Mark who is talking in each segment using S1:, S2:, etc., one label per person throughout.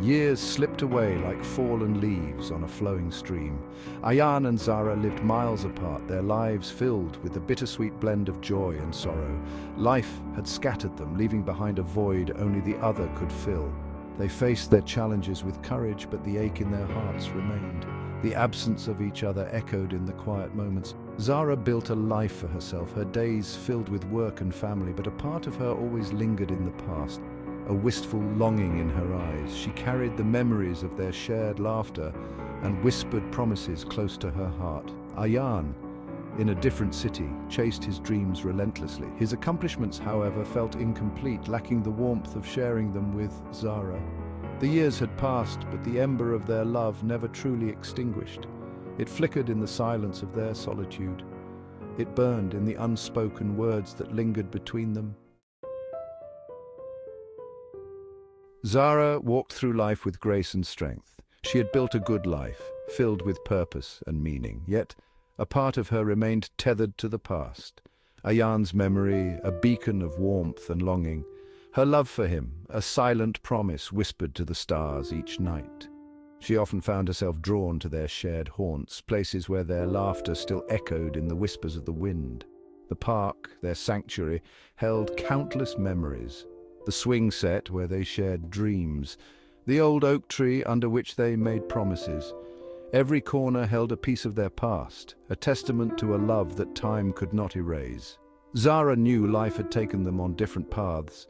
S1: Years slipped away like fallen leaves on a flowing stream. Ayaan and Zara lived miles apart, their lives filled with a bittersweet blend of joy and sorrow. Life had scattered them, leaving behind a void only the other could fill. They faced their challenges with courage, but the ache in their hearts remained. The absence of each other echoed in the quiet moments. Zara built a life for herself, her days filled with work and family, but a part of her always lingered in the past. A wistful longing in her eyes. She carried the memories of their shared laughter and whispered promises close to her heart. Ayaan, in a different city, chased his dreams relentlessly. His accomplishments, however, felt incomplete, lacking the warmth of sharing them with Zara. The years had passed, but the ember of their love never truly extinguished. It flickered in the silence of their solitude. It burned in the unspoken words that lingered between them. Zara walked through life with grace and strength. She had built a good life, filled with purpose and meaning, yet a part of her remained tethered to the past. Ayaan's memory, a beacon of warmth and longing. Her love for him, a silent promise whispered to the stars each night. She often found herself drawn to their shared haunts, places where their laughter still echoed in the whispers of the wind. The park, their sanctuary, held countless memories. The swing set where they shared dreams, the old oak tree under which they made promises. Every corner held a piece of their past, a testament to a love that time could not erase. Zara knew life had taken them on different paths.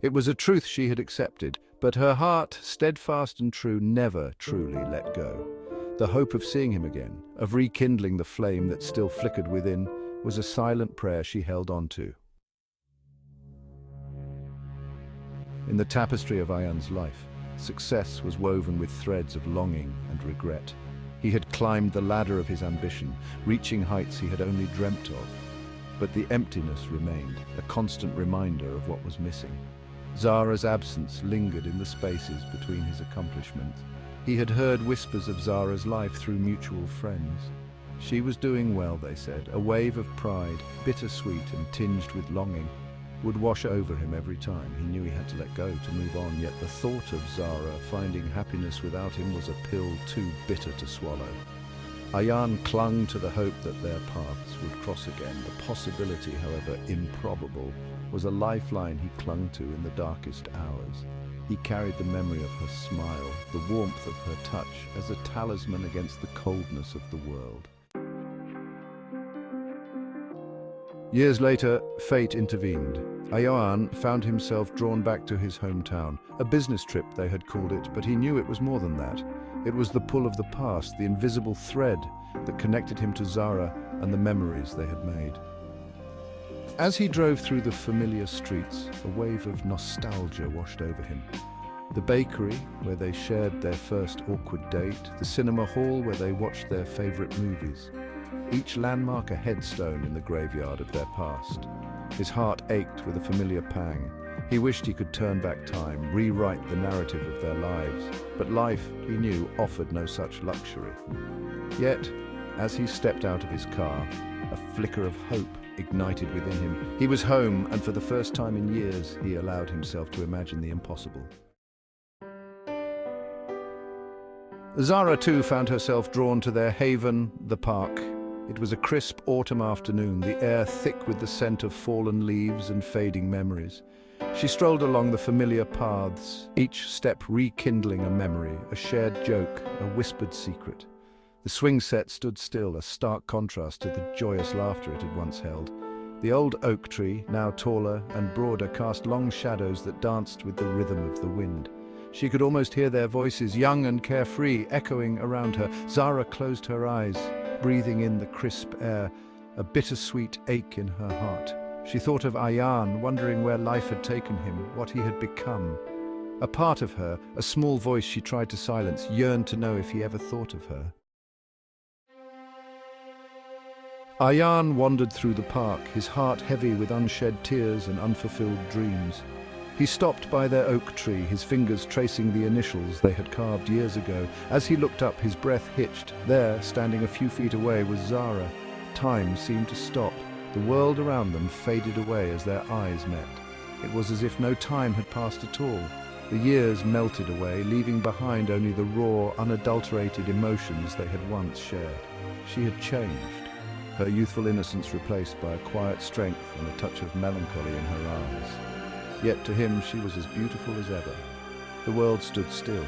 S1: It was a truth she had accepted, but her heart, steadfast and true, never truly let go. The hope of seeing him again, of rekindling the flame that still flickered within, was a silent prayer she held on to. In the tapestry of Ayaan's life, success was woven with threads of longing and regret. He had climbed the ladder of his ambition, reaching heights he had only dreamt of. But the emptiness remained, a constant reminder of what was missing. Zara's absence lingered in the spaces between his accomplishments. He had heard whispers of Zara's life through mutual friends. She was doing well, they said. A wave of pride, bittersweet and tinged with longing, would wash over him every time. He knew he had to let go to move on, yet the thought of Zara finding happiness without him was a pill too bitter to swallow. Ayaan clung to the hope that their paths would cross again. The possibility, however improbable, was a lifeline he clung to in the darkest hours. He carried the memory of her smile, the warmth of her touch, as a talisman against the coldness of the world. Years later, fate intervened. Ayaan found himself drawn back to his hometown. A business trip, they had called it, but he knew it was more than that. It was the pull of the past, the invisible thread that connected him to Zara and the memories they had made. As he drove through the familiar streets, a wave of nostalgia washed over him. The bakery, where they shared their first awkward date, the cinema hall where they watched their favorite movies. Each landmark a headstone in the graveyard of their past. His heart ached with a familiar pang. He wished he could turn back time, rewrite the narrative of their lives. But life, he knew, offered no such luxury. Yet, as he stepped out of his car, a flicker of hope ignited within him. He was home, and for the first time in years, he allowed himself to imagine the impossible. Zara, too, found herself drawn to their haven, the park. It was a crisp autumn afternoon, the air thick with the scent of fallen leaves and fading memories. She strolled along the familiar paths, each step rekindling a memory, a shared joke, a whispered secret. The swing set stood still, a stark contrast to the joyous laughter it had once held. The old oak tree, now taller and broader, cast long shadows that danced with the rhythm of the wind. She could almost hear their voices, young and carefree, echoing around her. Zara closed her eyes, breathing in the crisp air, a bittersweet ache in her heart. She thought of Ayaan, wondering where life had taken him, what he had become. A part of her, a small voice she tried to silence, yearned to know if he ever thought of her. Ayaan wandered through the park, his heart heavy with unshed tears and unfulfilled dreams. He stopped by their oak tree, his fingers tracing the initials they had carved years ago. As he looked up, his breath hitched. There, standing a few feet away, was Zara. Time seemed to stop. The world around them faded away as their eyes met. It was as if no time had passed at all. The years melted away, leaving behind only the raw, unadulterated emotions they had once shared. She had changed, her youthful innocence replaced by a quiet strength and a touch of melancholy in her eyes. Yet to him she was as beautiful as ever. The world stood still.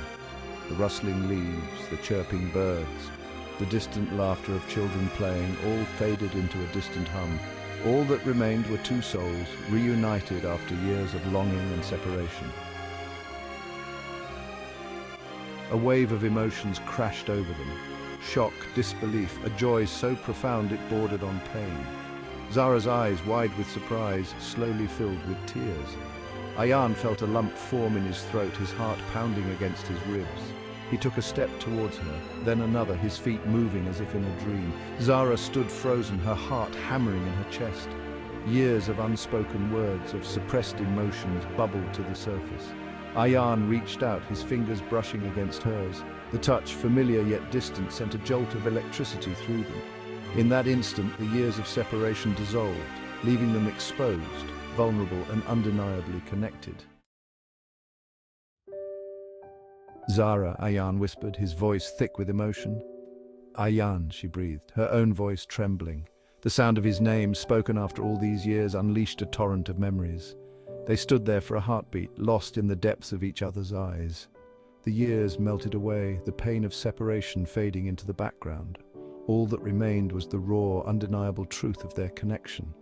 S1: The rustling leaves, the chirping birds, the distant laughter of children playing, all faded into a distant hum. All that remained were two souls, reunited after years of longing and separation. A wave of emotions crashed over them. Shock, disbelief, a joy so profound it bordered on pain. Zara's eyes, wide with surprise, slowly filled with tears. Ayaan felt a lump form in his throat, his heart pounding against his ribs. He took a step towards her, then another, his feet moving as if in a dream. Zara stood frozen, her heart hammering in her chest. Years of unspoken words, of suppressed emotions bubbled to the surface. Ayaan reached out, his fingers brushing against hers. The touch, familiar yet distant, sent a jolt of electricity through them. In that instant, the years of separation dissolved, leaving them exposed, vulnerable and undeniably connected. "Zara," Ayaan whispered, his voice thick with emotion. "Ayaan," she breathed, her own voice trembling. The sound of his name, spoken after all these years, unleashed a torrent of memories. They stood there for a heartbeat, lost in the depths of each other's eyes. The years melted away, the pain of separation fading into the background. All that remained was the raw, undeniable truth of their connection.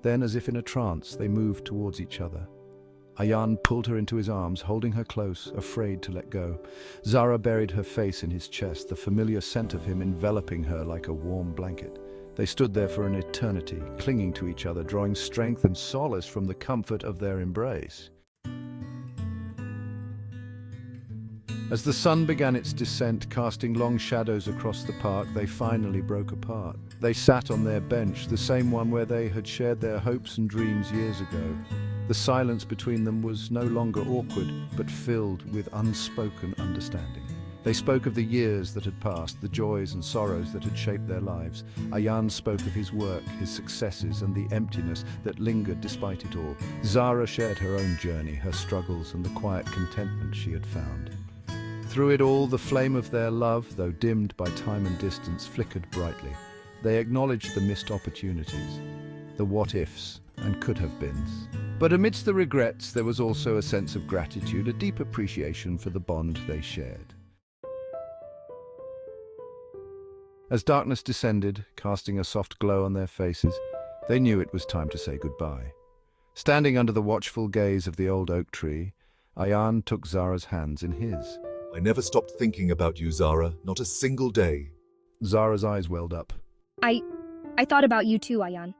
S1: Then, as if in a trance, they moved towards each other. Ayaan pulled her into his arms, holding her close, afraid to let go. Zara buried her face in his chest, the familiar scent of him enveloping her like a warm blanket. They stood there for an eternity, clinging to each other, drawing strength and solace from the comfort of their embrace. As the sun began its descent, casting long shadows across the park, they finally broke apart. They sat on their bench, the same one where they had shared their hopes and dreams years ago. The silence between them was no longer awkward, but filled with unspoken understanding. They spoke of the years that had passed, the joys and sorrows that had shaped their lives. Ayaan spoke of his work, his successes, and the emptiness that lingered despite it all. Zara shared her own journey, her struggles, and the quiet contentment she had found. Through it all, the flame of their love, though dimmed by time and distance, flickered brightly. They acknowledged the missed opportunities, the what-ifs and could-have-beens. But amidst the regrets, there was also a sense of gratitude, a deep appreciation for the bond they shared. As darkness descended, casting a soft glow on their faces, they knew it was time to say goodbye. Standing under the watchful gaze of the old oak tree, Ayaan took Zara's hands in his.
S2: "I never stopped thinking about you, Zara, not a single day."
S1: Zara's eyes welled up.
S3: I thought about you too, Ayaan.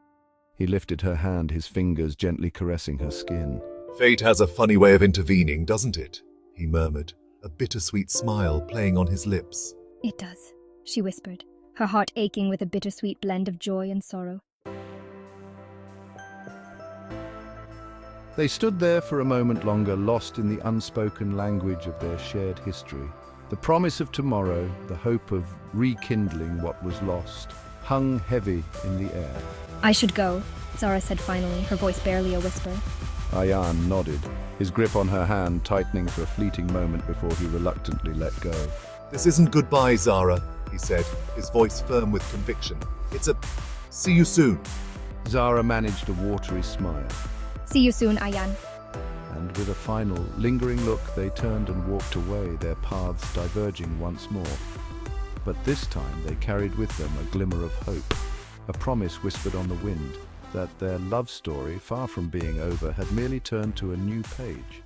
S1: He lifted her hand, his fingers gently caressing her skin.
S2: "Fate has a funny way of intervening, doesn't it?" he murmured, a bittersweet smile playing on his lips.
S3: "It does," she whispered, her heart aching with a bittersweet blend of joy and sorrow.
S1: They stood there for a moment longer, lost in the unspoken language of their shared history. The promise of tomorrow, the hope of rekindling what was lost, hung heavy in the air.
S3: "I should go," Zara said finally, her voice barely a whisper.
S1: Ayaan nodded, his grip on her hand tightening for a fleeting moment before he reluctantly let go.
S2: "This isn't goodbye, Zara," he said, his voice firm with conviction. "It's a see you soon."
S1: Zara managed a watery smile.
S3: "See you soon, Ayaan."
S1: And with a final, lingering look, they turned and walked away, their paths diverging once more. But this time they carried with them a glimmer of hope, a promise whispered on the wind that their love story, far from being over, had merely turned to a new page.